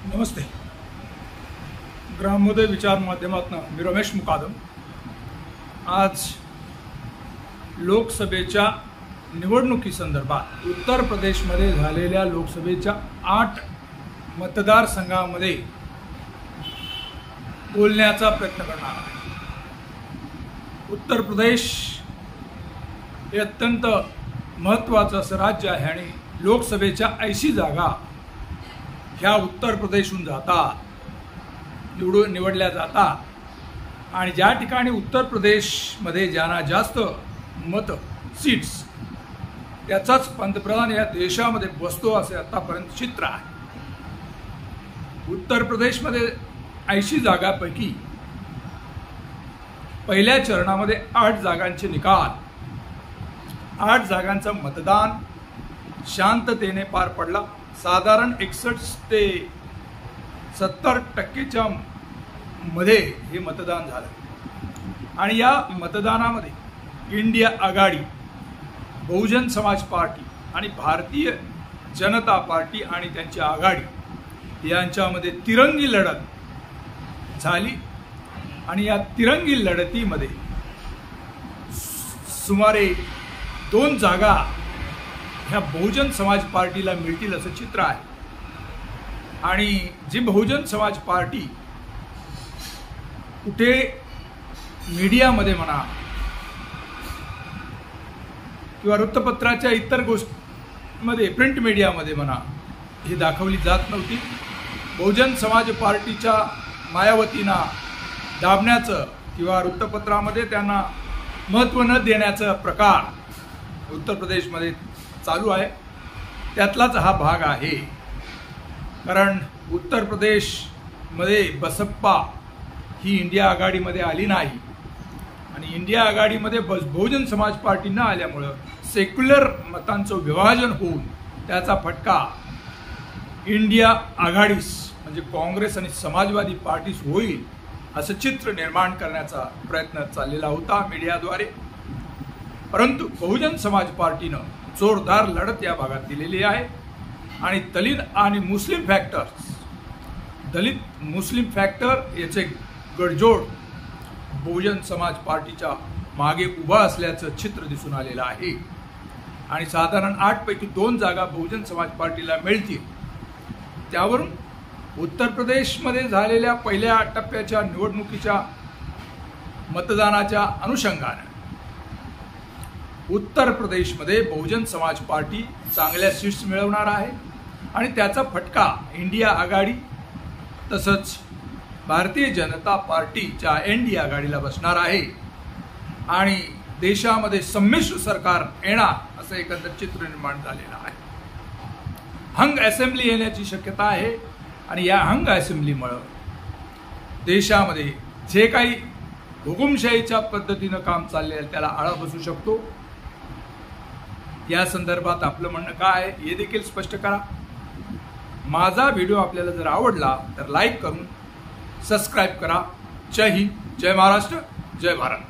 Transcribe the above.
नमस्ते. ग्रामोदय विचार माध्यमातून मी रमेश मुकादम. आज लोकसभेच्या निवडणुकीसंदर्भात उत्तर प्रदेशमध्ये झालेल्या लोकसभेच्या 8 मतदारसंघामध्ये बोलण्याचा प्रयत्न करणार आहे. उत्तर प्रदेश हे अत्यंत महत्त्वाचं असं राज्य आहे आणि लोकसभेच्या 80 जागा ह्या उत्तर प्रदेशहून निवडल्या जातात आणि ज्या ठिकाणी उत्तर प्रदेशमध्ये ज्यांना जास्त सीट्स त्याचाच पंतप्रधान या देशामध्ये बसतो असे आतापर्यंत चित्र आहे. उत्तर प्रदेशमध्ये 80 जागांपैकी पहिल्या चरणामध्ये 8 जागांचे निकाल, 8 जागांचं मतदान शांततेने पार पडला. साधारण 61 ते 70% मध्ये हे मतदान झालं आणि या मतदानामध्ये इंडिया आघाडी, बहुजन समाज पार्टी आणि भारतीय जनता पार्टी आणि त्यांची आघाडी यांच्यामध्ये तिरंगी लढत झाली आणि या तिरंगी लढतीमध्ये सुमारे 2 जागा ह्या बहुजन समाज पार्टीला मिळतील असं चित्र आहे. आणि जी बहुजन समाज पार्टी कुठे मीडियामध्ये म्हणा किंवा वृत्तपत्राच्या इतर गोष्टींमध्ये, प्रिंट मीडियामध्ये म्हणा, ही दाखवली जात नव्हती. बहुजन समाज पार्टीच्या मायावतींना दाबण्याचं किंवा वृत्तपत्रामध्ये त्यांना महत्त्व न देण्याचा प्रकार उत्तर प्रदेशमध्ये चालू आहे. त्यातलाच हा भाग आहे. कारण उत्तर प्रदेशमध्ये बसप्पा ही इंडिया आघाडीमध्ये आली नाही आणि इंडिया आघाडीमध्ये बहुजन समाज पार्टी न आल्यामुळं सेक्युलर मतांचं विभाजन होऊन त्याचा फटका इंडिया आघाडीस म्हणजे काँग्रेस आणि समाजवादी पार्टीस होईल असं चित्र निर्माण करण्याचा प्रयत्न चाललेला होता मीडियाद्वारे. परंतु बहुजन समाज पार्टीनं जोरदार लढत या भागात दिलेली आहे आणि दलित मुस्लिम फॅक्टर याचे गडजोड बहुजन समाज पार्टीच्या मागे उभा असल्याचं चित्र दिसून आलेलं आहे आणि साधारण 8 पैकी 2 जागा बहुजन समाज पार्टीला मिळतील. त्यावरून उत्तर प्रदेशमध्ये झालेल्या पहिल्या टप्प्याच्या निवडणुकीच्या मतदानाच्या अनुषंगाने उत्तर प्रदेशमध्ये बहुजन समाज पार्टी चांगल्या सीट्स मिळवणार आहे आणि त्याचा फटका इंडिया आघाडी तसंच भारतीय जनता पार्टीच्या एनडीए आघाडीला बसणार आहे आणि देशामध्ये संमिश्र सरकार येणार असं एकंदर चित्र निर्माण झालेलं आहे. हंग असेंब्ली येण्याची शक्यता आहे आणि या हंग असेंब्लीमुळं देशामध्ये जे काही हुकुमशाहीच्या पद्धतीनं काम चालले आहे त्याला आळा बसू शकतो. या संदर्भात आपलं म्हणणं काय आहे हे देखील स्पष्ट करा. माझा व्हिडिओ आपल्याला जर आवडला तर लाईक करून सबस्क्राईब करा. जय हिंद, जय महाराष्ट्र, जय भारत.